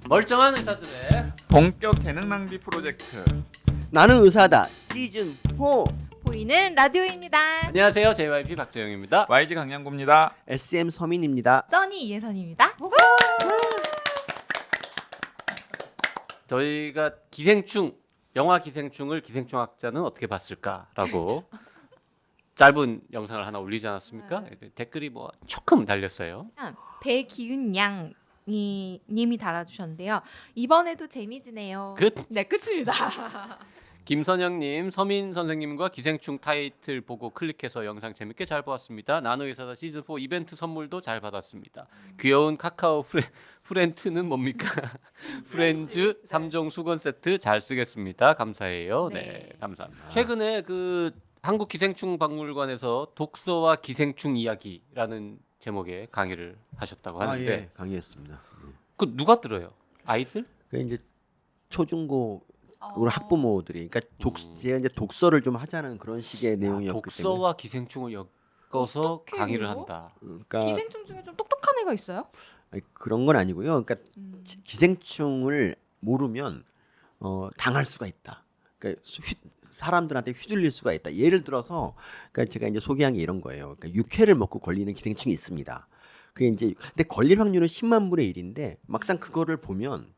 멀쩡한 의사들의 본격 재능 낭비 프로젝트. 나는 의사다 시즌 4 보이는 라디오입니다. 안녕하세요. JYP 박재영입니다. YG 강량구입니다. SM 서민입니다. 써니 이혜선입니다. 저희가 기생충, 영화 기생충을 기생충학자는 어떻게 봤을까라고 짧은 영상을 하나 올리지 않았습니까? 댓글이 뭐 조금 달렸어요. 배기은 양 님이 달아주셨는데요. 이번에도 재미지네요. 끝. 네, 끝입니다. 김선영님, 서민 선생님과 기생충 타이틀 보고 클릭해서 영상 재밌게 잘 보았습니다. 나노의사다 시즌 4 이벤트 선물도 잘 받았습니다. 귀여운 카카오 프렌트는 뭡니까? 프렌즈 3종 수건 세트 잘 쓰겠습니다. 감사해요. 네, 감사합니다. 최근에 그 한국 기생충 박물관에서 독서와 기생충 이야기라는 제목의 강의를 하셨다고 하는데 예, 강의했습니다. 그 누가 들어요? 아이들? 그 이제 초중고 우리 학부모들이 그러니까 제가 이제 독서를 좀 하자는 그런 식의 내용이었기 독서와 기생충을 엮어서 어떡해요? 강의를 한다. 때문에 그러니까 기생충 중에 좀 똑똑한 애가 있어요? 아니, 그런 건 아니고요. 그러니까 기생충을 모르면 당할 수가 있다. 그러니까 사람들한테 휘둘릴 수가 있다. 예를 들어서 그러니까 제가 이제 소개한 게 이런 거예요. 그러니까 육회를 먹고 걸리는 기생충이 있습니다. 그게 이제 근데 걸릴 확률은 10만 분의 1인데 막상 그거를 보면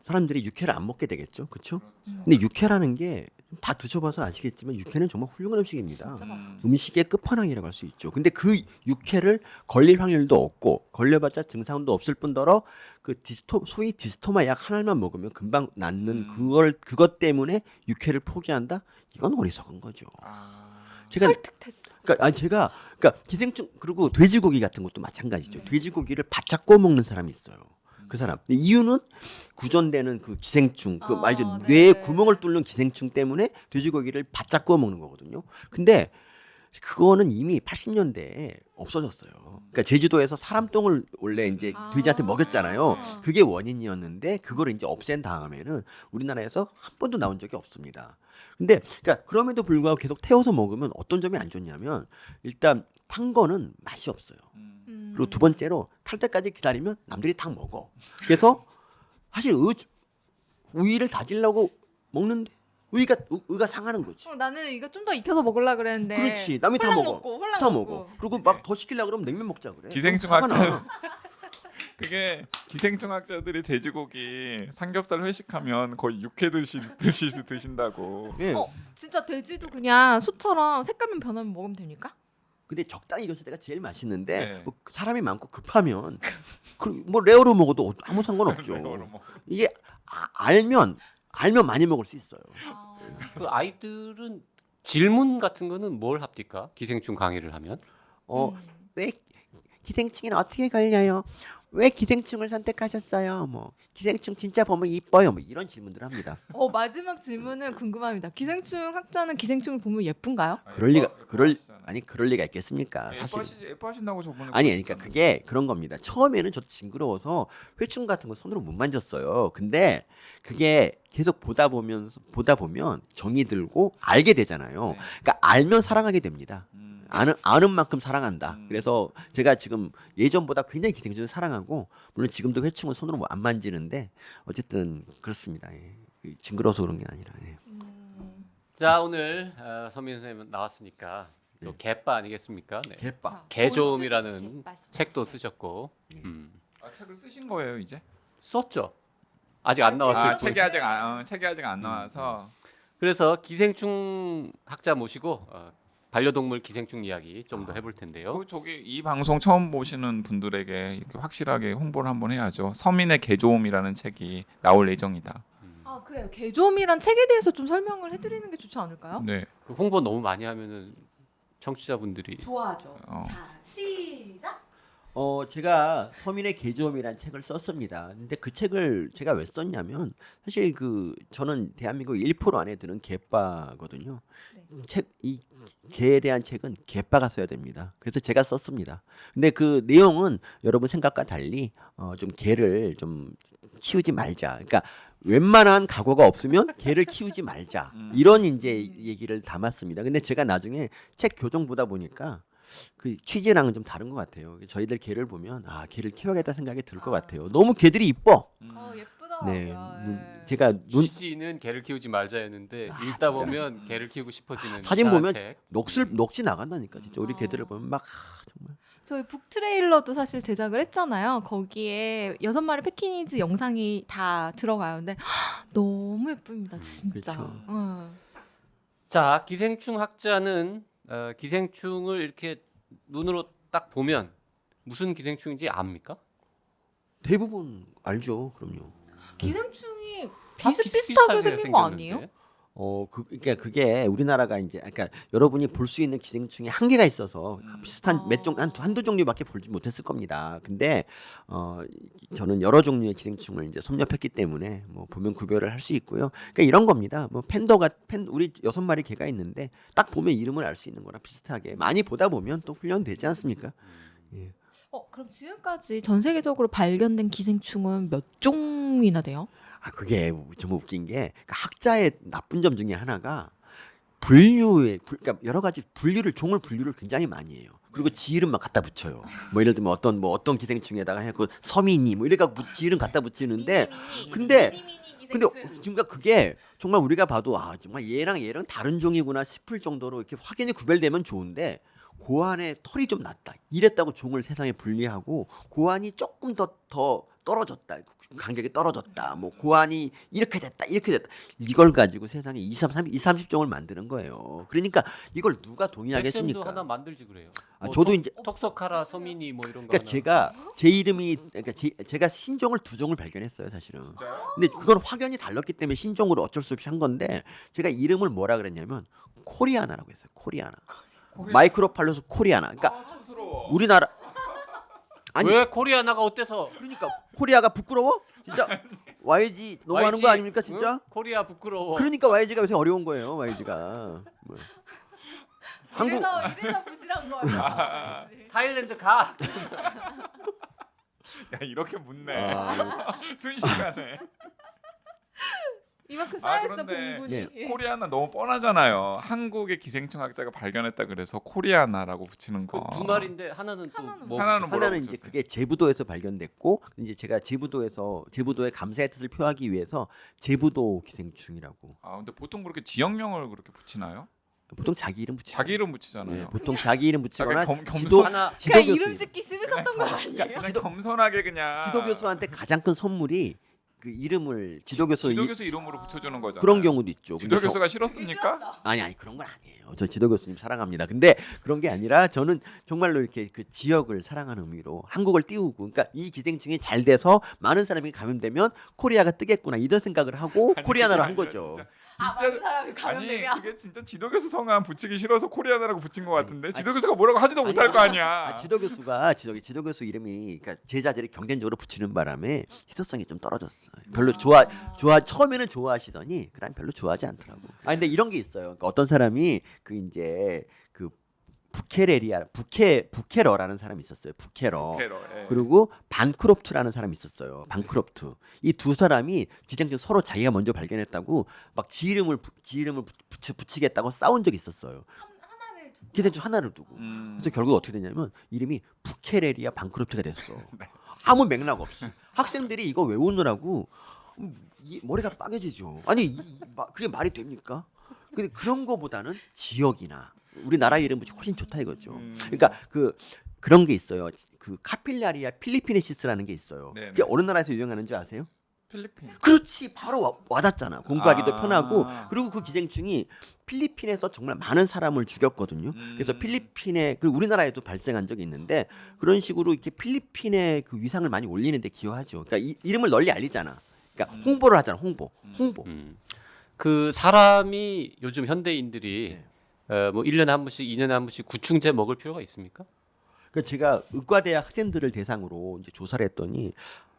사람들이 육회를 안 먹게 되겠죠, 그렇죠? 근데 육회라는 게 다 드셔봐서 아시겠지만 육회는 정말 훌륭한 음식입니다. 음식의 끝판왕이라고 할 수 있죠. 근데 그 육회를 걸릴 확률도 없고 걸려봤자 증상도 없을 뿐더러 그 소위 디스토마 약 하나만 먹으면 금방 낫는 그것 때문에 육회를 포기한다? 이건 어리석은 거죠. 제가 설득됐어. 제가 기생충 그리고 돼지고기 같은 것도 마찬가지죠. 돼지고기를 바짝 구워 먹는 사람이 있어요. 그 사람. 근데 이유는 구전되는 그 기생충, 그 말이죠. 뇌에 구멍을 뚫는 기생충 때문에 돼지고기를 바짝 구워 먹는 거거든요. 근데 그거는 이미 80년대에 없어졌어요. 그러니까 제주도에서 사람 똥을 원래 이제 돼지한테 먹였잖아요. 그게 원인이었는데 그거를 이제 없앤 다음에는 우리나라에서 한 번도 나온 적이 없습니다. 근데 그러니까 그럼에도 불구하고 계속 태워서 먹으면 어떤 점이 안 좋냐면 일단 탄 거는 맛이 없어요. 그리고 두 번째로 탈 때까지 기다리면 남들이 다 먹어. 그래서 사실 우위를 다지려고 먹는데 의가 상하는 거지. 나는 이거 좀 더 익혀서 먹으려 그랬는데. 그렇지. 남이 다 먹어. 다 먹어. 그리고 막 더 시키려고 그러면 냉면 먹자 그래. 기생충학자. 그게 기생충학자들이 돼지고기 삼겹살 회식하면 거의 육회 드신다고. 예. 진짜 돼지도 그냥 소처럼 색깔만 변하면 먹으면 됩니까? 근데 적당히 익었을 때가 제일 맛있는데 네. 뭐 사람이 많고 급하면 뭐 레어로 먹어도 아무 상관없죠. 이게 알면 많이 먹을 수 있어요. 그 아이들은 질문 같은 거는 뭘 합니까? 기생충 강의를 하면? 왜 기생충이 어떻게 걸려요? 왜 기생충을 선택하셨어요? 뭐 기생충 진짜 보면 이뻐요? 뭐 이런 질문들 합니다. 마지막 질문은 궁금합니다. 기생충 학자는 기생충을 보면 예쁜가요? 그럴 리가 있겠습니까? 사실 예뻐하신다고 저번에. 아니 그러니까 그게 그런 겁니다. 처음에는 저 징그러워서 회충 같은 거 손으로 못 만졌어요. 근데 그게 계속 보다 보면 정이 들고 알게 되잖아요. 그러니까 알면 사랑하게 됩니다. 아는 만큼 사랑한다. 그래서 제가 지금 예전보다 굉장히 기생충을 사랑하고 물론 지금도 회충은 손으로 안 만지는데 어쨌든 그렇습니다. 예. 징그러워서 그런 게 아니라. 예. 자, 오늘 서민 선생님 나왔으니까 또 개빠 아니겠습니까? 네. 개빠. 개조음이라는 책도 쓰셨고 책을 쓰신 거예요 이제? 썼죠. 아직 안 나왔어요. 책이 아직 안 나와서. 그래서 기생충 학자 모시고 반려동물 기생충 이야기 좀 더 해볼 텐데요. 저기 이 방송 처음 보시는 분들에게 이렇게 확실하게 홍보를 한번 해야죠. 서민의 개조음이라는 책이 나올 예정이다. 그래요. 개조음이란 책에 대해서 좀 설명을 해드리는 게 좋지 않을까요? 네. 그 홍보 너무 많이 하면은 청취자분들이 좋아하죠. 자, 시작. 제가 서민의 개조음이라는 책을 썼습니다. 근데 그 책을 제가 왜 썼냐면 사실 저는 대한민국 1% 안에 드는 개빠거든요. 이 개에 대한 책은 개빠가 써야 됩니다. 그래서 제가 썼습니다. 근데 그 내용은 여러분 생각과 달리 좀 개를 좀 키우지 말자. 그러니까 웬만한 각오가 없으면 개를 키우지 말자. 이런 이제 얘기를 담았습니다. 근데 제가 나중에 책 교정 보다 보니까 그 취지랑은 좀 다른 것 같아요. 저희들 개를 보면 아 개를 키워야겠다 생각이 들 것 같아요. 너무 개들이 이뻐. 예쁘더라고요. 네, 네. 제가 눈 취지는 개를 키우지 말자였는데 아, 읽다 진짜. 보면 개를 키우고 싶어지는 사진 이상한 보면 책. 넋이 나간다니까 진짜 우리 아. 개들을 보면 막 정말 저희 북 트레일러도 사실 제작을 했잖아요. 거기에 6마리 패키니즈 영상이 다 들어가요. 근데 너무 예쁩니다, 진짜. 그렇죠. 자, 기생충 학자는 기생충을 이렇게 눈으로 딱 보면 무슨 기생충인지 압니까? 대부분 알죠. 그럼요. 기생충이 다 비슷비슷하게 생긴 거 생겼는데. 아니에요? 그러니까 그게 우리나라가 이제 그러니까 여러분이 볼 수 있는 기생충이 한계가 있어서 비슷한 아. 몇 종, 한두 종류밖에 보지 못했을 겁니다. 근데 저는 여러 종류의 기생충을 이제 섭렵했기 때문에 뭐 보면 구별을 할 수 있고요. 그러니까 이런 겁니다. 뭐 우리 6마리 개가 있는데 딱 보면 이름을 알 수 있는 거랑 비슷하게 많이 보다 보면 또 훈련되지 않습니까? 예. 그럼 지금까지 전 세계적으로 발견된 기생충은 몇 종이나 돼요? 그게 정말 웃긴 게 그러니까 학자의 나쁜 점 중에 하나가 그러니까 여러 가지 종을 분류를 굉장히 많이 해요. 그리고 지 이름만 갖다 붙여요. 뭐 예를 들면 어떤 기생충에다가 해고 서민이 뭐 이래가 지 이름 갖다 붙이는데 근데 지금 그게 정말 우리가 봐도 정말 얘랑 다른 종이구나 싶을 정도로 이렇게 확연히 구별되면 좋은데 고안에 털이 좀 났다. 이랬다고 종을 세상에 분리하고 고안이 조금 더 떨어졌다. 간격이 떨어졌다. 뭐 고안이 이렇게 됐다. 이걸 가지고 세상에 30종을 만드는 거예요. 그러니까 이걸 누가 SM도 동의하겠습니까? 하나 만들지 그래요. 뭐 저도 이제 톡석하라 서민이 뭐 이런 거 그러니까 하나. 제가 제 이름이 그러니까 제가 신종을 2종을 발견했어요, 사실은. 근데 그건 확연히 달랐기 때문에 신종으로 어쩔 수 없이 한 건데 제가 이름을 뭐라 그랬냐면 코리아나라고 했어요. 코리아나. 마이크로팔로스 코리아나. 그러니까 우리나라 아니 왜 코리아나가 어때서? 그러니까 코리아가 부끄러워? 진짜 YG 너무 하는 거 아닙니까 진짜? 응? 코리아 부끄러워. 그러니까 YG가 요새 어려운 거예요. YG가 한국 이래서 부실한 거예요. 타일랜드 가. 야 이렇게 묻네. 아, 순식간에. 이만큼 쌓여있어 그런데 공분이. 코리아나 너무 뻔하잖아요. 한국의 기생충 학자가 발견했다 그래서 코리아나라고 붙이는 거. 두 마리인데 하나는 또 하나는 뭐? 하나는 뭐라고 하나는 이제 붙였어요? 그게 제부도에서 발견됐고 이제 제가 제부도의 감사의 뜻을 표하기 위해서 제부도 기생충이라고 근데 보통 그렇게 지역명을 그렇게 붙이나요? 보통 자기 이름 붙이죠. 자기 이름 붙이잖아요. 네, 보통 자기 이름 붙이거나 약간 지도 하나 지도 그냥 교수 이름 짓기 싫으셨던 거 아니에요? 그냥 겸손하게 그냥 지도 교수한테 가장 큰 선물이 그 이름을 지도 교수 이름으로 붙여주는 거잖아요. 그런 경우도 있죠. 지도 근데 교수가 싫었습니까? 아니 그런 건 아니에요. 저 지도 교수님 사랑합니다. 근데 그런 게 아니라 저는 정말로 이렇게 그 지역을 사랑하는 의미로 한국을 띄우고 그러니까 이 기생충이 잘 돼서 많은 사람이 감염되면 코리아가 뜨겠구나 이런 생각을 하고 아니, 코리아나로 그게 한 아니라 거죠. 많은 사람이 아니 감염되면. 그게 진짜 지도 교수 성함 붙이기 싫어서 코리아나라고 붙인 것 같은데 지도 교수가 뭐라고 하지도 못할 거 아니야. 지도 교수 이름이 그러니까 제자들이 경쟁적으로 붙이는 바람에 희소성이 좀 떨어졌어. 별로 처음에는 좋아하시더니 그다음 별로 좋아하지 않더라고. 근데 이런 게 있어요. 그러니까 어떤 사람이 그 이제 그 부케러라는 사람이 있었어요. 부케러. 부케러, 예. 그리고 반크롭트라는 사람이 있었어요. 반크롭트. 이 두 사람이 기생충 서로 자기가 먼저 발견했다고 막 지 이름을 붙이겠다고 싸운 적이 있었어요. 기생충 하나를 두고. 그래서 결국 어떻게 됐냐면 이름이 부케레리아 반크롭트가 됐어. 아무 맥락 없이. 학생들이 이거 외우느라고 머리가 빠개지죠. 아니 그게 말이 됩니까? 근데 그런 거보다는 지역이나 우리나라 이름이 훨씬 좋다 이거죠. 그러니까 그런 게 있어요. 그 카필라리아 필리피네시스라는 게 있어요. 네네. 그게 어느 나라에서 유행하는 줄 아세요? 필리핀. 그렇지 바로 와닿잖아. 공부하기도 아. 편하고 그리고 그 기생충이 필리핀에서 정말 많은 사람을 죽였거든요. 그래서 필리핀에 그리고 우리나라에도 발생한 적이 있는데 그런 식으로 이렇게 필리핀의 그 위상을 많이 올리는데 기여하죠. 그러니까 이름을 널리 알리잖아. 그러니까 홍보를 하잖아. 홍보. 그 사람이 요즘 현대인들이 뭐 1년에 한 번씩 2년에 한 번씩 구충제 먹을 필요가 있습니까? 그러니까 제가 의과대학 학생들을 대상으로 이제 조사를 했더니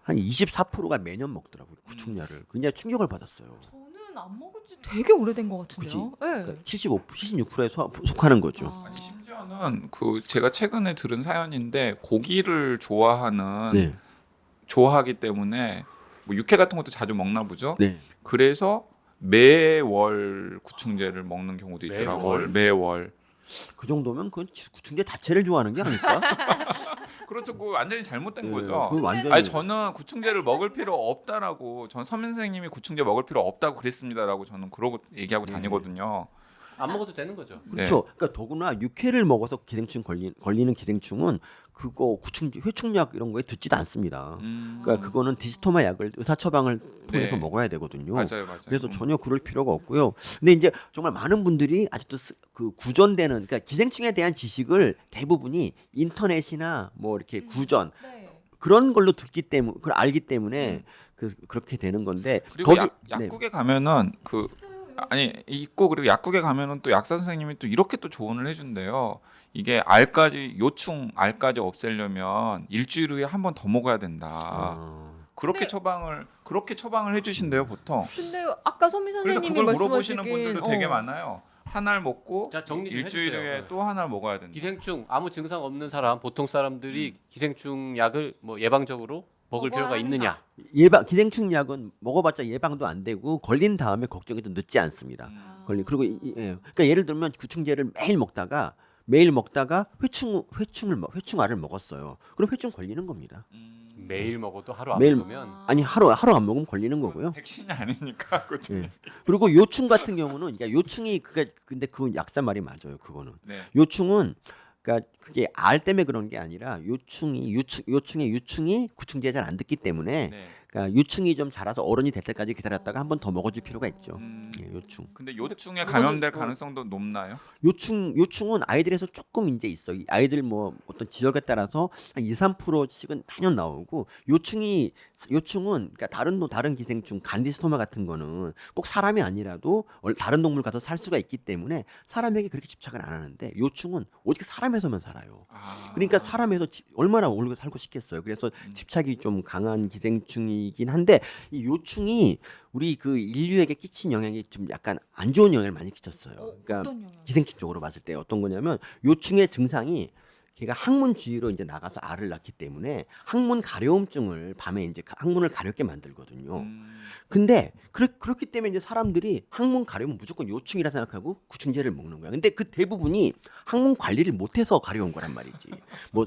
한 24%가 매년 먹더라고요. 구충약을. 굉장히 충격을 받았어요. 저는 안 먹은 지 되게 오래된 것 같은데요. 그러니까 76%에 속하는 거죠. 아니 심지어는 그 제가 최근에 들은 사연인데 고기를 좋아하는 네. 좋아하기 때문에 뭐 육회 같은 것도 자주 먹나 보죠. 네. 그래서 매월 구충제를 먹는 경우도 있더라고요. 매월? 매월. 그 정도면 그건 구충제 자체를 좋아하는 게 아닐까? 그렇죠. 그거 완전히 잘못된 예, 거죠. 그건 완전히 아니 저는 구충제를 먹을 필요 없다라고 전 서민 선생님이 구충제 먹을 필요 없다고 그랬습니다라고 저는 그러고 얘기하고 다니거든요. 안 먹어도 되는 거죠. 그렇죠. 그러니까 더구나 육회를 먹어서 기생충 걸리는 기생충은 그거 회충약 이런 거에 듣지도 않습니다. 그러니까 그거는 디지토마 약을 의사 처방을 통해서 네. 먹어야 되거든요. 맞아요, 맞아요. 그래서 전혀 그럴 필요가 없고요. 근데 이제 정말 많은 분들이 아직도 그 구전되는 그러니까 기생충에 대한 지식을 대부분이 인터넷이나 뭐 이렇게 구전 네. 그런 걸로 듣기 때문에 그걸 알기 때문에 그렇게 되는 건데 그리고 네. 약국에 가면은 아니 있고 그리고 약국에 가면은 또 약사 선생님이 또 이렇게 또 조언을 해준대요. 이게 요충 알까지 없애려면 일주일 후에 한 번 더 먹어야 된다. 그렇게 근데- 처방을 해주신대요 보통. 근데 아까 서민 그래서 선생님이 그걸 물어보시는 말씀하시긴 분들도 되게 많아요. 한 알 먹고 자, 정리 좀 일주일 해주세요. 후에 또 한 알 먹어야 된다. 기생충 아무 증상 없는 사람, 보통 사람들이 기생충 약을 뭐 예방적으로 먹을 먹어야 필요가 있느냐? 기생충 약은 먹어봤자 예방도 안 되고 걸린 다음에 걱정이 좀 늦지 않습니다. 그리고 그러니까 예를 들면 구충제를 매일 먹다가 회충알을 먹었어요. 그럼 회충 걸리는 겁니다. 매일 먹어도 하루 안 매일- 먹으면 아니 하루 안 먹으면 걸리는 거고요. 백신이 아니니까 그렇죠. 예. 그리고 요충 같은 경우는 그러니까 요충이 근데 그 약사 말이 맞아요. 그거는 네. 요충은 그러니까 그게 알 때문에 그런 게 아니라 요충의 유충이 구충제에 잘 안 듣기 때문에 네. 그러니까 유충이 좀 자라서 어른이 될 때까지 기다렸다가 한 번 더 먹어줄 필요가 있죠. 예, 요충. 근데 요충에 그거는 감염될 또- 가능성도 높나요? 요충은 아이들에서 조금 이제 있어. 이 아이들 뭐 어떤 지역에 따라서 한 2~3%씩은 매년 나오고 요충은 그러니까 다른 기생충 간디스토마 같은 거는 꼭 사람이 아니라도 다른 동물 가서 살 수가 있기 때문에 사람에게 그렇게 집착을 안 하는데 요충은 오직 사람에서만 살아요. 그러니까 사람에서 얼마나 오래 살고 싶겠어요. 그래서 집착이 좀 강한 기생충이긴 한데 이 요충이 우리 그 인류에게 끼친 영향이 좀 약간 안 좋은 영향을 많이 끼쳤어요. 그러니까 어떤 영향? 기생충 쪽으로 봤을 때 어떤 거냐면 요충의 증상이 걔가 항문 주위로 이제 나가서 알을 낳기 때문에 항문 가려움증을 밤에 이제 항문을 가렵게 만들거든요. 근데 그렇기 때문에 이제 사람들이 항문 가려우면 무조건 요충이라 생각하고 구충제를 먹는 거야. 근데 그 대부분이 항문 관리를 못해서 가려운 거란 말이지. 뭐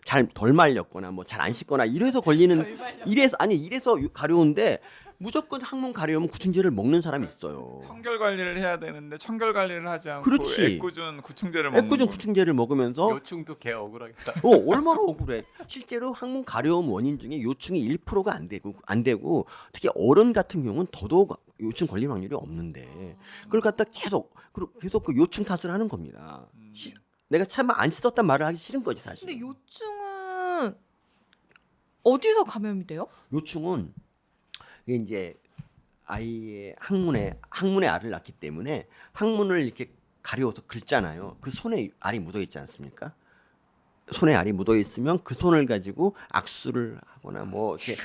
잘 덜 말렸거나 뭐 잘 안 씻거나 이래서 걸리는 이래서 가려운데 무조건 항문 가려우면 구충제를 먹는 사람이 있어요. 청결 관리를 해야 되는데 청결 관리를 하지 않고 그렇지. 애꿎은 구충제를 먹는 애꿎은 거. 구충제를 먹으면서 요충도 개 억울하겠다. 얼마나 억울해. 실제로 항문 가려움 원인 중에 요충이 1%가 안 되고 특히 어른 같은 경우는 더더욱 요충 걸릴 확률이 없는데 그걸 갖다 계속 그 요충 탓을 하는 겁니다. 내가 참 안 씻었단 말을 하기 싫은 거지 사실. 근데 요충은 어디서 감염이 돼요? 요충은 이게 이제 아이의 항문에 알을 낳기 때문에 항문을 이렇게 가려워서 긁잖아요. 그 손에 알이 묻어 있지 않습니까? 손에 알이 묻어 있으면 그 손을 가지고 악수를 하거나 뭐 이렇게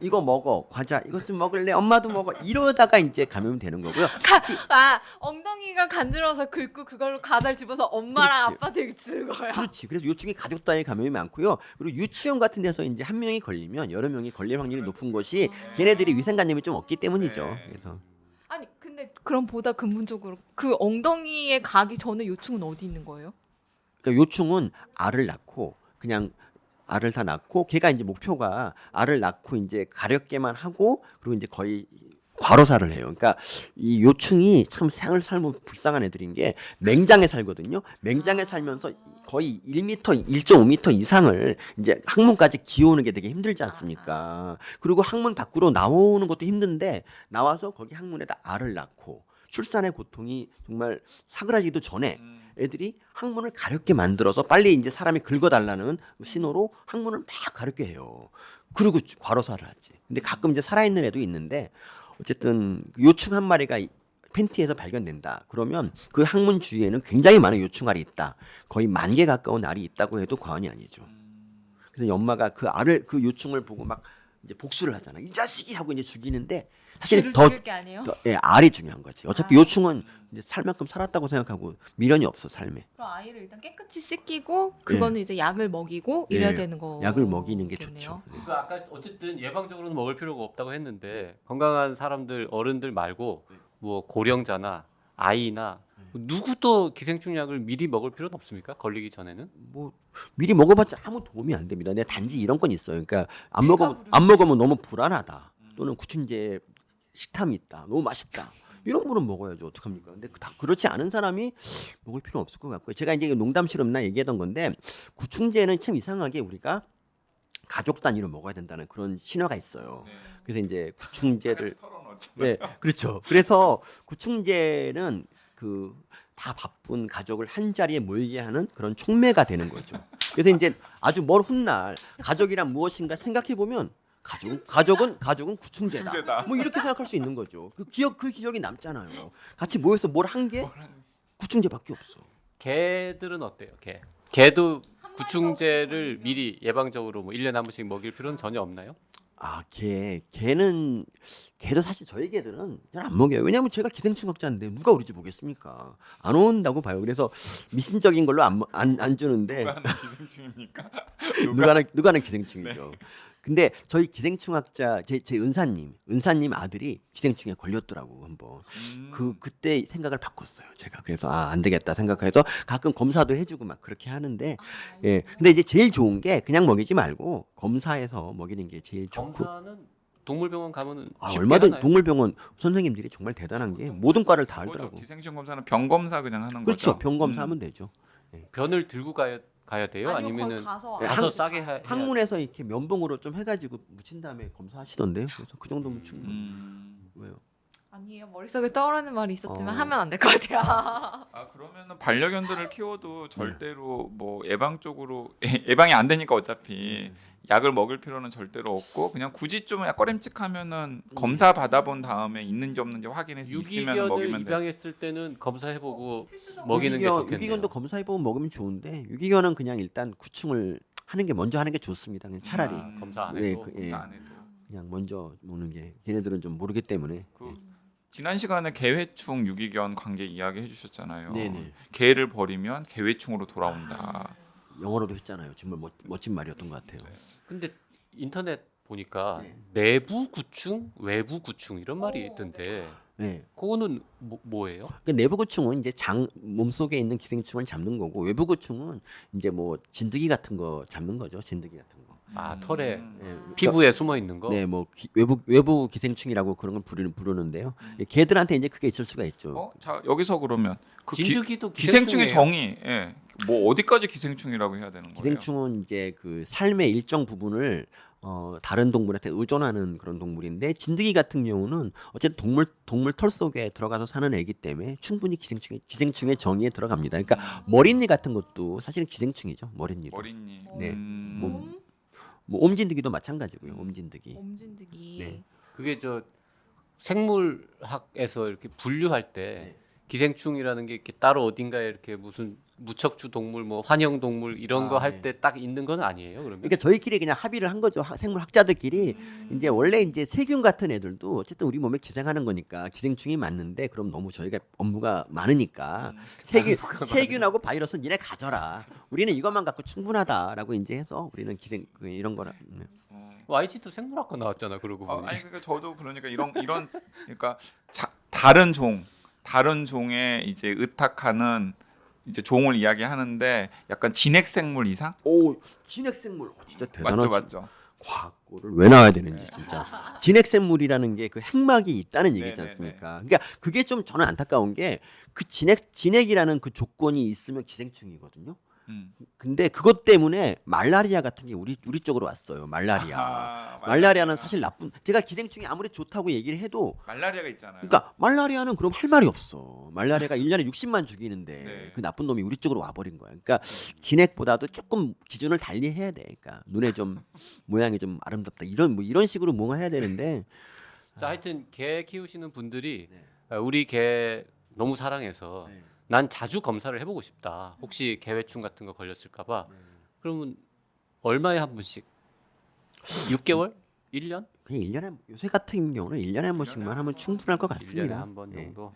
이거 먹어 과자 이것 좀 먹을래 엄마도 먹어 이러다가 이제 감염이 되는 거고요. 엉덩이가 간지러워서 긁고 그걸로 과자를 집어서 엄마랑 그렇지. 아빠한테 주는 거야. 그렇지. 그래서 요충이 가족 단위 감염이 많고요. 그리고 유치원 같은 데서 이제 한 명이 걸리면 여러 명이 걸릴 확률이 높은 것이 걔네들이 위생관념이 좀 없기 때문이죠. 네. 그래서 아니 근데 그럼 보다 근본적으로 그 엉덩이에 가기 전에 요충은 어디 있는 거예요? 그러니까 요충은 알을 낳고 그냥 알을 다 낳고 걔가 이제 목표가 알을 낳고 이제 가렵게만 하고 그리고 이제 거의 과로사를 해요. 그러니까 이 요충이 참 생을 살면 불쌍한 애들인 게 맹장에 살거든요. 맹장에 살면서 거의 1m, 1.5m 이상을 이제 항문까지 기어오는 게 되게 힘들지 않습니까? 그리고 항문 밖으로 나오는 것도 힘든데 나와서 거기 항문에다 알을 낳고 출산의 고통이 정말 사그라지기도 전에 애들이 항문을 가렵게 만들어서 빨리 이제 사람이 긁어달라는 신호로 항문을 막 가렵게 해요. 그리고 과로사를 하지. 근데 가끔 이제 살아있는 애도 있는데 어쨌든 요충 한 마리가 팬티에서 발견된다. 그러면 그 항문 주위에는 굉장히 많은 요충알이 있다. 거의 10,000개 가까운 알이 있다고 해도 과언이 아니죠. 그래서 엄마가 그 요충을 보고 막 이제 복수를 하잖아. 이 자식이 하고 이제 죽이는데 사실 걔를 더 죽일 게 아니에요? 알이 중요한 거지. 어차피 요충은 이제 살 만큼 살았다고 생각하고 미련이 없어 삶에. 그럼 아이를 일단 깨끗이 씻기고 그거는 이제 약을 먹이고 이래야 예. 되는 거. 약을 먹이는 게 좋죠. 그 아까 어쨌든 예방적으로는 먹을 필요가 없다고 했는데 건강한 사람들 어른들 말고 뭐 고령자나 아이나 누구도 기생충 약을 미리 먹을 필요는 없습니까? 걸리기 전에는? 뭐 미리 먹어봤자 아무 도움이 안 됩니다. 근데 단지 이런 건 있어요. 그러니까 안 먹으면 너무 불안하다. 또는 구충제 식탐이 있다. 너무 맛있다. 이런 분은 먹어야죠. 어떡합니까? 근데 다 그렇지 않은 사람이 먹을 필요 없을 것 같고요. 제가 이제 농담스럽나 얘기하던 건데 구충제는 참 이상하게 우리가 가족 단위로 먹어야 된다는 그런 신화가 있어요. 그래서 이제 구충제를 네, 그렇죠. 그래서 구충제는 그 다 바쁜 가족을 한 자리에 모이게 하는 그런 촉매가 되는 거죠. 그래서 이제 아주 먼 훗날 가족이란 무엇인가 생각해 보면 가족은 구충제다. 구충제다. 뭐 이렇게 생각할 수 있는 거죠. 그 기억이 남잖아요. 같이 모여서 뭘 한 게 구충제밖에 없어. 개들은 어때요? 개도 구충제를 미리 예방적으로 뭐 1년에 한 번씩 먹일 필요는 전혀 없나요? 아, 걔도 사실 저희 개들은 잘 안 먹여요. 왜냐하면 제가 기생충학자인데 누가 우리 집 오겠습니까? 안 온다고 봐요. 그래서 미신적인 걸로 안 주는데 누가 하는 기생충입니까? 누가는 기생충이죠. 근데 저희 기생충학자 제 은사님 아들이 기생충에 걸렸더라고 한번. 그때 생각을 바꿨어요. 제가 그래서 안 되겠다 생각해서 가끔 검사도 해주고 막 그렇게 하는데 예. 근데 이제 제일 좋은 게 그냥 먹이지 말고 검사해서 먹이는 게 제일 좋고. 검사는 동물병원 가면은 쉽게 얼마든 하나요? 동물병원 선생님들이 정말 대단한 게 모든 과를 다 뭐죠? 알더라고. 기생충 검사는 병 검사 그냥 하는 그렇죠. 거죠. 병 검사하면 되죠. 변을 들고 가야 돼요? 아니면은 가서 네, 가서 싸게 해야 항문에서 이렇게 면봉으로 좀 해가지고 묻힌 다음에 검사하시던데요. 그래서 그 정도면 충분히. 왜요? 아니에요. 머릿속에 떠오르는 말이 있었지만 어. 하면 안 될 것 같아요. 아 그러면은 반려견들을 키워도 절대로 뭐 예방 쪽으로 예방이 안 되니까 어차피 약을 먹일 필요는 절대로 없고 그냥 굳이 좀 꺼림칙하면은 검사 받아본 다음에 있는지 없는지 확인해서 있으면 유기견을 먹이면 돼. 입양했을 때는 검사해보고 먹이는 게 좋겠네요. 유기견도 검사해보고 먹으면 좋은데 유기견은 그냥 일단 구충을 먼저 하는 게 좋습니다. 그냥 차라리 검사 안 네, 해도. 검사 안 해도. 그냥 먼저 먹는 게 걔네들은 좀 모르기 때문에. 그 지난 시간에 개회충 유기견 관계 이야기 해주셨잖아요. 네네. 개를 버리면 개회충으로 돌아온다. 영어로도 했잖아요. 정말 멋진 말이었던 것 같아요. 근데 인터넷 보니까 네. 내부 구충, 외부 구충 이런 말이 있던데 네. 그거는 뭐예요? 그 내부 구충은 이제 몸속에 있는 기생충을 잡는 거고 외부 구충은 이제 뭐 진드기 같은 거 잡는 거죠. 진드기 같은 거. 아 털에 네. 피부에 숨어 있는 거. 네, 뭐 외부 기생충이라고 그런 걸 부르는데요. 걔들한테 이제 그게 있을 수가 있죠. 자 여기서 그러면 그 진드기도 기생충의 기생충이에요. 정의, 뭐 어디까지 기생충이라고 해야 되는 거예요? 기생충은 이제 그 삶의 일정 부분을 다른 동물한테 의존하는 그런 동물인데 진드기 같은 경우는 어쨌든 동물 털 속에 들어가서 사는 애기 때문에 충분히 기생충의 정의에 들어갑니다. 그러니까 머릿니 같은 것도 사실은 기생충이죠. 머릿니. 머릿니. 네. 옴? 뭐 옴진드기도 마찬가지고요. 옴진드기. 옴진드기. 네. 그게 저 생물학에서 이렇게 분류할 때 기생충이라는 게 이렇게 따로 어딘가에 이렇게 무슨 무척추 동물, 뭐 환영 동물 이런 거 할 때 딱 있는 건 아니에요. 그러면 그러니까 저희끼리 그냥 합의를 한 거죠. 생물학자들끼리 이제 원래 이제 세균 같은 애들도 어쨌든 우리 몸에 기생하는 거니까 기생충이 맞는데 그럼 너무 저희가 업무가 많으니까 세균하고 바이러스는 니네 가져라. 우리는 이것만 갖고 충분하다라고 이제 해서 우리는 이런 거라. YG도 생물학과 나왔잖아. 그러고 보니. 아니 그러니까 저도 그러니까 이런 그러니까 다른 종에 이제 의탁하는 이제 종을 이야기하는데 약간 진핵생물 이상? 오, 진핵생물 진짜 대단하지. 맞죠. 과학고를 왜 나와야 되는지 진짜. 진핵생물이라는 게 그 핵막이 있다는 얘기지 네네네. 않습니까? 그러니까 그게 좀 저는 안타까운 게 그 진핵이라는 그 조건이 있으면 기생충이거든요. 근데 그것 때문에 말라리아 같은 게 우리 쪽으로 왔어요. 말라리아는 사실 나쁜. 제가 기생충이 아무리 좋다고 얘기를 해도 말라리아가 있잖아요. 그러니까 말라리아는 그럼 할 말이 없어. 말라리아가 1년에 60만 죽이는데 네. 그 나쁜 놈이 우리 쪽으로 와버린 거야. 그러니까 진핵보다도 조금 기준을 달리 해야 돼. 그러니까 눈에 좀 모양이 좀 아름답다. 이런 식으로 뭔가 해야 되는데 자, 하여튼 개 키우시는 분들이 네. 우리 개 너무 사랑해서 네. 난 자주 검사를 해보고 싶다. 혹시 개회충 같은 거 걸렸을까봐. 그러면 얼마에 한 번씩? 6개월? 1년? 그냥 1년에 요새 같은 경우는 1년에 한 번씩만 하면 충분할 것 1년에 같습니다. 한 번 네. 정도.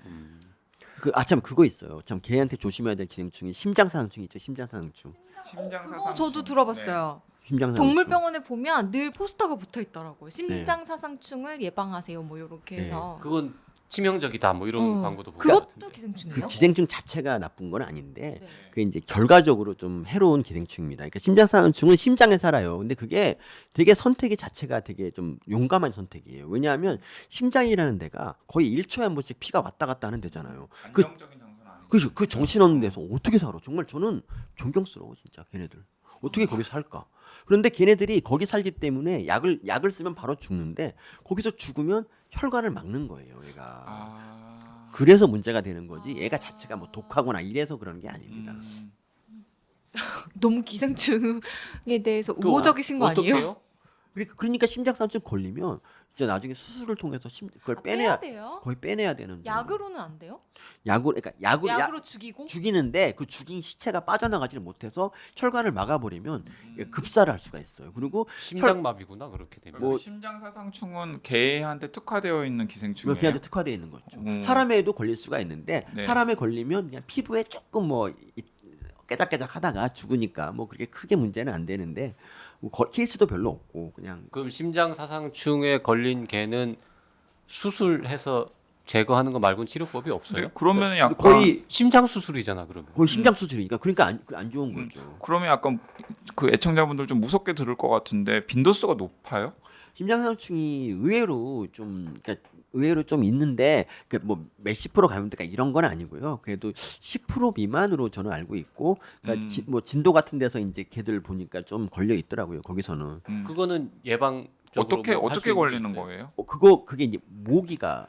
참 그거 있어요. 참 개한테 조심해야 될 기생충이 심장사상충 있죠. 심장사상충. 심장사상. 저도 들어봤어요. 심장사상충. 동물병원에 보면 늘 포스터가 붙어 있더라고요. 심장 사상충을 예방하세요. 뭐 이렇게 네. 해서. 그건 치명적이다 뭐 이런 광고도 보고 그것도 같은데. 기생충이에요? 그 기생충 자체가 나쁜 건 아닌데 네. 그 이제 결과적으로 좀 해로운 기생충입니다. 그러니까 심장사상충은 심장에 살아요. 근데 그게 되게 선택이 자체가 되게 좀 용감한 선택이에요. 왜냐하면 심장이라는 데가 거의 1초에 한 번씩 피가 왔다 갔다 하는 데잖아요. 그 안정적인 장소는 아니죠. 그죠? 그 정신없는 데서 어떻게 살아? 정말 저는 존경스러워 진짜 걔네들. 어떻게 거기서 살까? 그런데 걔네들이 거기 살기 때문에 약을 쓰면 바로 죽는데 거기서 죽으면 혈관을 막는 거예요, 얘가. 아. 그래서 문제가 되는 거지. 얘가 자체가 뭐 독하거나 이래서 그런 게 아닙니다. 너무 기생충에 대해서 그 우호적이신 거 아니에요? 어떡해요? 그러니까 심장사상충 걸리면 이제 나중에 수술을 통해서 그걸 빼야 돼요? 거의 빼내야 되는. 약으로는 안 돼요? 약으로 죽이고? 죽이는데 그 죽인 시체가 빠져나가지를 못해서 혈관을 막아버리면 급사를 할 수가 있어요. 그리고 심장마비구나 그렇게 되면. 뭐- 심장사상충은 개한테 특화되어 있는 기생충이에요. 걔한테 특화되어 있는 거죠. 음. 사람에도 걸릴 수가 있는데 네. 사람에 걸리면 그냥 피부에 조금 뭐 깨작깨작 하다가 죽으니까 뭐 그렇게 크게 문제는 안 되는데 뭐 케이스도 별로 없고 그냥 그럼 심장사상충에 걸린 개는 수술해서 제거하는 거 말고는 치료법이 없어요? 네, 그러면 약간 거의 심장 수술이잖아 그러면. 심장 수술이니까 그러니까 안 좋은 거죠. 그러면 약간 그 애청자분들 좀 무섭게 들을 것 같은데 빈도수가 높아요? 심장사상충이 의외로 좀 있는데 뭐 몇십 프로 가면 이런 건 아니고요. 그래도 10% 미만으로 저는 알고 있고 그러니까 뭐 진도 같은 데서 이제 걔들 보니까 좀 걸려 있더라고요. 거기서는 그거는 예방 어떻게 걸리는 거예요? 그게 이제 모기가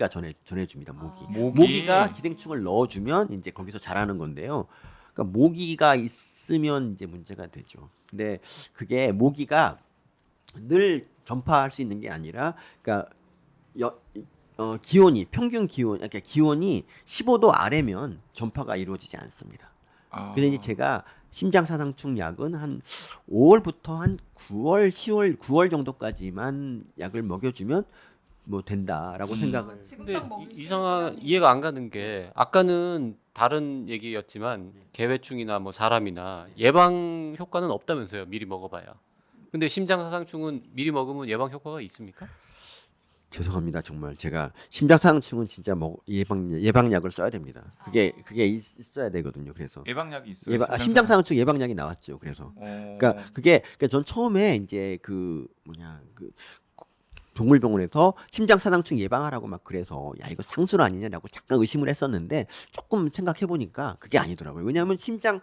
전해줍니다. 아. 모기가 기생충을 넣어주면 이제 거기서 자라는 건데요. 그러니까 모기가 있으면 이제 문제가 되죠. 근데 그게 모기가 늘 전파할 수 있는 게 아니라, 그러니까 평균 기온, 그러니까 기온이 15도 아래면 전파가 이루어지지 않습니다. 아. 그래서 이제 제가 심장사상충 약은 한 5월부터 한 9월, 10월, 9월 정도까지만 약을 먹여주면 뭐 된다라고 생각을. 지금 근데 딱 먹을 수 이상한 있는 이해가 안 가는 게 아까는 다른 얘기였지만 개회충이나 뭐 사람이나 예방 효과는 없다면서요. 미리 먹어봐야. 근데 심장사상충은 미리 먹으면 예방 효과가 있습니까? 죄송합니다. 정말 제가 심장사상충은 진짜 예방약을 써야 됩니다. 그게 있어야 되거든요. 그래서 예방약이 있어요. 심장사상충 예방약이 나왔죠. 그래서 그러니까 전 처음에 이제 동물병원에서 심장사상충 예방하라고 막 그래서 야 이거 상술 아니냐라고 잠깐 의심을 했었는데 조금 생각해 보니까 그게 아니더라고요. 왜냐하면 심장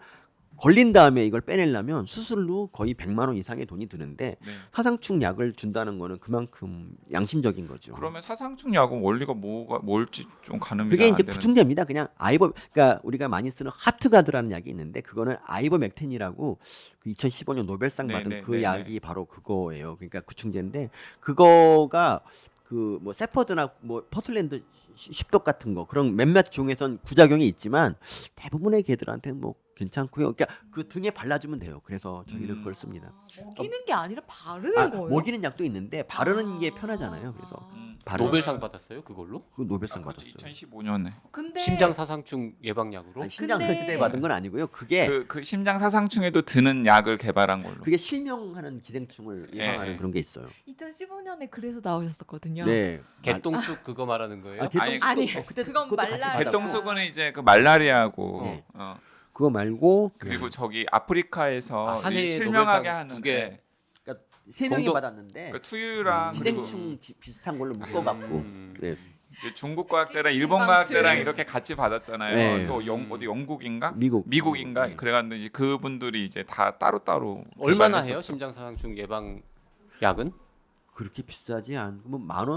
걸린 다음에 이걸 빼내려면 수술로 거의 100만 원 이상의 돈이 드는데 네. 사상충 약을 준다는 거는 그만큼 양심적인 거죠. 그러면 사상충 약은 원리가 뭘지 좀 가늠이 그게 안 이제 되는. 구충제입니다. 그냥 그러니까 우리가 많이 쓰는 하트가드라는 약이 있는데 그거는 아이버맥틴이라고 그 2015년 노벨상 받은 네, 그 네, 약이 바로 그거예요. 그러니까 구충제인데 그거가 그 뭐 세퍼드나 뭐 퍼틀랜드 십독 같은 거 그런 몇몇 종에선 부작용이 있지만 대부분의 개들한테는 뭐 괜찮고요. 그러니까 그 등에 발라주면 돼요. 그래서 저희는 그걸 씁니다. 먹이는 게 아니라 바르는 거예요? 먹이는 약도 있는데 바르는 게 편하잖아요. 그래서 바르는 노벨상 받았어요 그걸로? 그 노벨상 그렇죠. 받았어요. 2015년에 근데 심장사상충 예방약으로? 아니, 심장 근데- 그때 받은 건 아니고요. 그게 그 심장사상충에도 드는 약을 개발한 걸로. 그게 실명하는 기생충을 예방하는 네. 그런 게 있어요. 2015년에 그래서 나오셨었거든요. 네. 개똥쑥 그거 말하는 거예요? 아니, 그때 그건 그것도 같이 말라- 받았고. 개똥쑥은 이제 그 말라리아고 네. 그리고 그거 말고 저기 아프리카에서 한 해에 실명하게 노벨상 하는 두 개. 게 그러니까 세 명이 공동- 받았는데 그 투유랑 그리고 기생충 비슷한 걸로 묶어갖고 네. 중국 과학자랑 일본 방출. 과학자랑 이렇게 같이 받았잖아요. 네. 또 어디 영국인가? 미국인가? 미국인가? 그래가지고 이제 그분들이 이제 다 따로따로 얼마나 개발했었죠. 해요 심장사상충 예방약은? 그렇게 비싸지 않고 뭐 만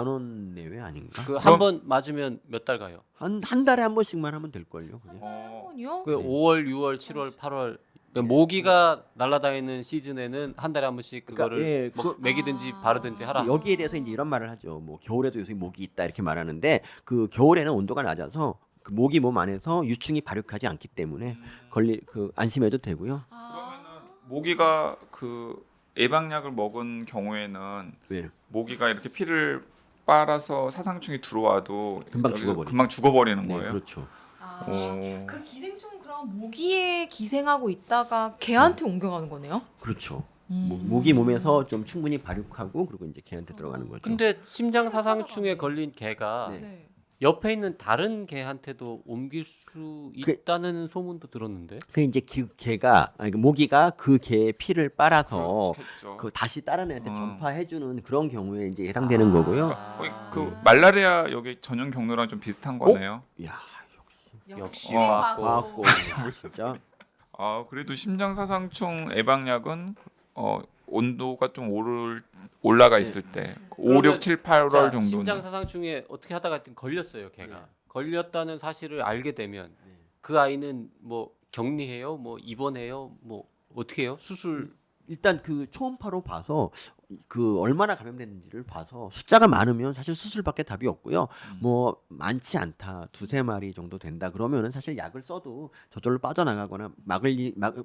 원 내외 아닌가? 그 한 번 맞으면 몇 달 가요? 한 달에 한 번씩만 하면 될 걸요. 그게. 한번요? 그 5월, 6월, 7월, 8월 모기가 날아다니는 시즌에는 한 달에 한 번씩 그거를 예, 먹이든지 바르든지 하라. 여기에 대해서 이제 이런 말을 하죠. 뭐 겨울에도 요새 모기 있다 이렇게 말하는데 그 겨울에는 온도가 낮아서 그 모기 몸 안에서 유충이 발육하지 않기 때문에 안심해도 되고요. 모기가 그 예방약을 먹은 경우에는 네. 모기가 이렇게 피를 빨아서 사상충이 들어와도 금방 여기서 죽어버리죠. 금방 죽어버리는 네, 거예요. 그렇죠. 그 기생충 그럼 모기에 기생하고 있다가 개한테 옮겨가는 거네요? 그렇죠. 모기 몸에서 좀 충분히 발육하고 그리고 이제 개한테 들어가는 거죠. 근데 심장 사상충에 걸린 개가 네. 네. 옆에 있는 다른 개한테도 옮길 수 그- 있다는 소문도 들었는데. 그 이제 개가 아니 그 모기가 그 개의 피를 빨아서 그렇겠죠. 그 다시 다른 애한테 어. 전파해주는 그런 경우에 이제 해당되는 거고요. 그러니까 그 말라리아 여기 전용 경로랑 좀 비슷한 거네요. 야 역시 과학고. 과학고 진짜. 그래도 심장사상충 예방약은 온도가 좀 올라가 있을 때 5, 6, 7, 8월 자, 정도는 심장 사상충에 어떻게 하다가 하여튼 걸렸어요, 걔가. 네. 걸렸다는 사실을 알게 되면 네. 그 아이는 뭐 격리해요, 뭐 입원해요, 뭐 어떻게 해요? 수술. 일단 그 초음파로 봐서 그 얼마나 감염됐는지를 봐서 숫자가 많으면 사실 수술밖에 답이 없고요. 뭐 많지 않다, 두세 마리 정도 된다 그러면은 사실 약을 써도 저절로 빠져나가거나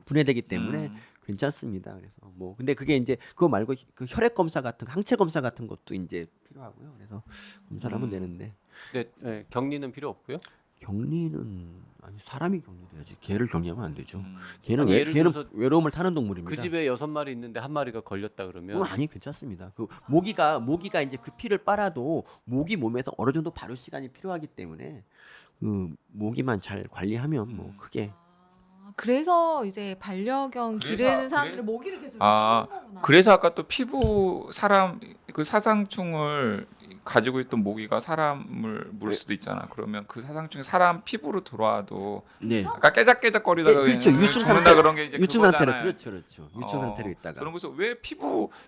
분해되기 때문에 괜찮습니다. 그래서 뭐 근데 그게 이제 그거 말고 그 혈액 검사 같은 항체 검사 같은 것도 이제 필요하고요. 그래서 검사를 하면 되는데 근데 격리는 필요 없고요. 격리는 아니 사람이 격리돼야지 개를 격리하면 안 되죠. 음. 걔는 아니, 예를 걔는 들어서 외로움을 타는 동물입니다. 그 집에 6마리 있는데 한 마리가 걸렸다 그러면 아니 괜찮습니다. 그 모기가 이제 그 피를 빨아도 모기 몸에서 어느 정도 발효 시간이 필요하기 때문에 그 모기만 잘 관리하면 뭐 크게 그래서 이제 반려견 그래서- 기르는 사람들은 그래- 모기를 계속 아, 쓰는 거구나. 그래서 아까 또 피부 사람 그 사상충을 가지고 있던 모기가 사람을 물 수도 있잖아. 그러면 그 사상충이 사람 피부로 들어와도 네 아까 깨작깨작거리다가 그렇죠. 그냥 유충 죽는다 상태 그런 게 이제 유충 상태로 그거잖아요. 그렇죠. 유충 어, 상태로 있다가 그런 거서 왜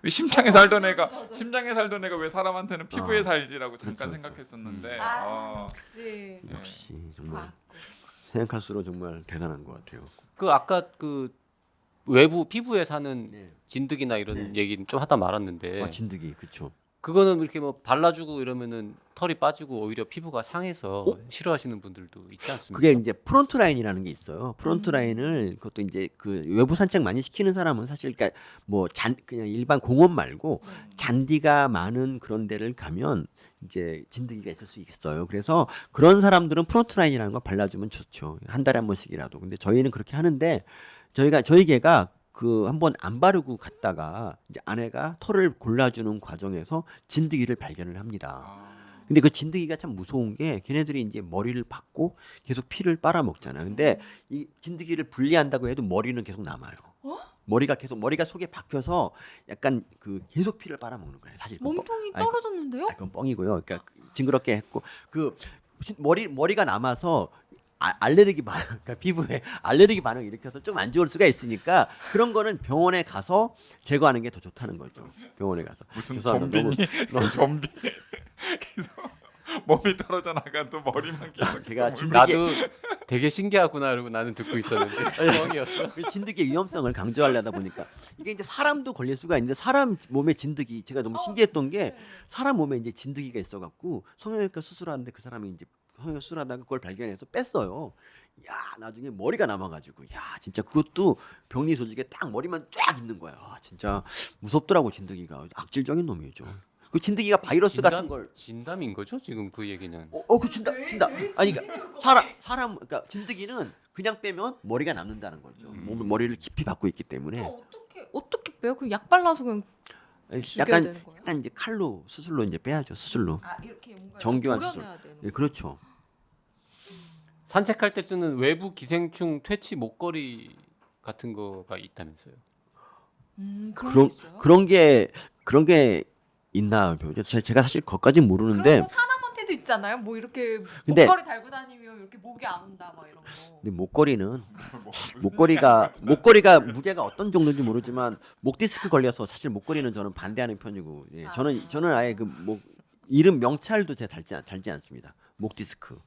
심장에 살던 애가 왜 사람한테는 피부에 아, 살지라고 잠깐 그렇죠. 생각했었는데 역시 역시 정말 과학고. 생각할수록 정말 대단한 것 같아요. 그 아까 그 외부 피부에 사는 네. 진드기나 이런 얘기는 좀 하다 말았는데 진드기 그렇죠. 그거는 이렇게 뭐 발라주고 이러면은 털이 빠지고 오히려 피부가 상해서 싫어하시는 분들도 있지 않습니까? 그게 이제 프론트 라인이라는 게 있어요. 프론트 라인을 그것도 이제 그 외부 산책 많이 시키는 사람은 사실 그러니까 뭐 그냥 일반 공원 말고 잔디가 많은 그런 데를 가면 이제 진드기가 있을 수 있어요. 그래서 그런 사람들은 프론트 라인이라는 거 발라주면 좋죠. 한 달에 한 번씩이라도. 근데 저희는 그렇게 하는데 저희 개가 그 한번 안 바르고 갔다가 이제 아내가 털을 골라주는 과정에서 진드기를 발견을 합니다. 근데 그 진드기가 참 무서운 게 걔네들이 이제 머리를 박고 계속 피를 빨아먹잖아. 근데 이 진드기를 분리한다고 해도 머리는 계속 남아요. 머리가 속에 박혀서 약간 그 계속 피를 빨아먹는 거예요. 사실 그건 몸통이 아니, 떨어졌는데요? 그건 뻥이고요. 그러니까 징그럽게 했고 그 머리가 남아서 알레르기 반응, 그러니까 피부에 알레르기 반응 일으켜서 좀 안 좋을 수가 있으니까 그런 거는 병원에 가서 제거하는 게 더 좋다는 거죠. 병원에 가서 무슨 죄송합니다. 좀비니? 좀비 계속 몸이 떨어져 나가도 머리만 계속 제가 물고. 진드기 나도 되게 신기하구나 이러고 나는 듣고 있었는데 뻥이었어. 그 진드기의 위험성을 강조하려다 보니까 이게 이제 사람도 걸릴 수가 있는데 사람 몸에 진드기 제가 너무 신기했던 게 사람 몸에 이제 진드기가 있어갖고 성형외과 수술하는데 그 사람이 이제 성형외과 수술하다가 그걸 발견해서 뺐어요. 야 나중에 머리가 남아가지고 야 진짜 그것도 병리 조직에 딱 머리만 쫙 있는 거야. 진짜 무섭더라고 진드기가 악질적인 놈이죠. 그 진드기가 바이러스 같은 걸 진담인 거죠 지금 그 얘기는. 그 진다. 아니 그러니까 사람 그러니까 진드기는 그냥 빼면 머리가 남는다는 거죠. 몸 머리를 깊이 박고 있기 때문에 어떻게 빼요? 그 약 발라서 그냥 죽여야 되는 거예요? 약간 이제 칼로 수술로 이제 빼야죠. 수술로. 이렇게 뭔가 정교한 도려내야 되는 네, 그렇죠. 산책할 때 쓰는 외부 기생충 퇴치 목걸이 같은 거가 있다면서요. 그런 게 있어요? 그런 게 있나 배우죠. 제가 사실 그것까진 모르는데 그런 거 사람한테도 있잖아요. 뭐 이렇게 근데- 목걸이 달고 다니면 이렇게 목이 안 온다 막 이런 거. 근데 목걸이가 무게가 어떤 정도인지 모르지만 목 디스크 걸려서 사실 목걸이는 저는 반대하는 편이고 예, 저는 아예 그 목 이름 명찰도 제가 달지 않습니다. 목 디스크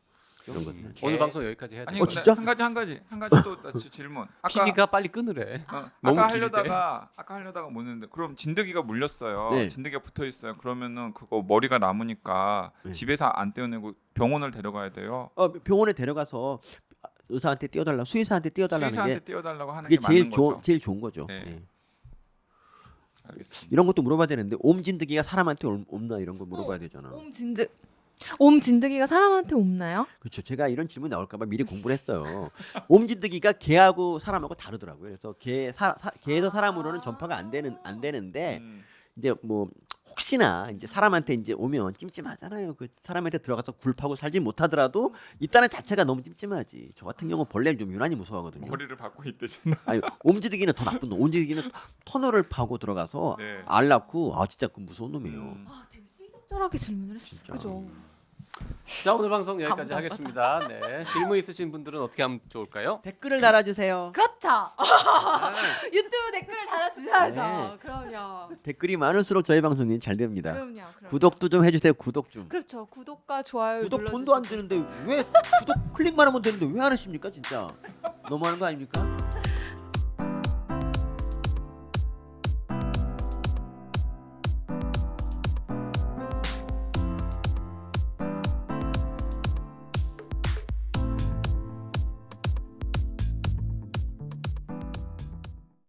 이런 것들. 오늘 방송 여기까지 해야 아니 돼. 진짜? 한 가지 또 질문. PD가 빨리 끊으래. 너무 아까 길대. 하려다가 뭐였는데 그럼 진드기가 물렸어요. 네. 진드기가 붙어 있어요. 그러면은 그거 머리가 남으니까 네. 집에서 안 떼어내고 병원을 데려가야 돼요. 병원에 데려가서 의사한테 수의사한테 띄워달라는 수의사한테 게 띄워달라고 하는 그게 게 맞는 거죠. 제일 좋은 거죠. 네. 예. 알겠습니다. 이런 것도 물어봐야 되는데 옴진드기가 사람한테 옴나 이런 거 물어봐야 되잖아. 옴 진드 옴 진드기가 사람한테 옴나요? 그렇죠. 제가 이런 질문 나올까봐 미리 공부를 했어요. 옴진드기가 개하고 사람하고 다르더라고요. 그래서 개에서 사람으로는 전파가 안 되는데 이제 뭐 혹시나 이제 사람한테 이제 오면 찜찜하잖아요. 그 사람한테 들어가서 굴파고 살지 못하더라도 있다는 자체가 너무 찜찜하지. 저 같은 경우 벌레를 좀 유난히 무서워하거든요. 머리를 받고 있대잖아. 아니 옴지드기는 더 나쁜 놈. 옴지드기는 터널을 파고 들어가서 네. 알 낳고 진짜 그 무서운 놈이에요. 아, 되게 시적절하게 질문을 했어. 진짜. 그죠? 자 오늘 방송 여기까지 아무도 안 하겠습니다. 네. 질문 있으신 분들은 어떻게 하면 좋을까요? 댓글을 달아주세요. 그렇죠. 네. 유튜브 댓글을 달아주셔야죠. 네. 그럼요. 댓글이 많을수록 저희 방송이 잘 됩니다. 그럼요. 구독도 좀 해주세요. 구독 좀. 그렇죠. 구독과 좋아요 구독 눌러주시고. 돈도 안 드는데 왜 구독 클릭만 하면 되는데 왜 안 하십니까 진짜? 너무하는 거 아닙니까?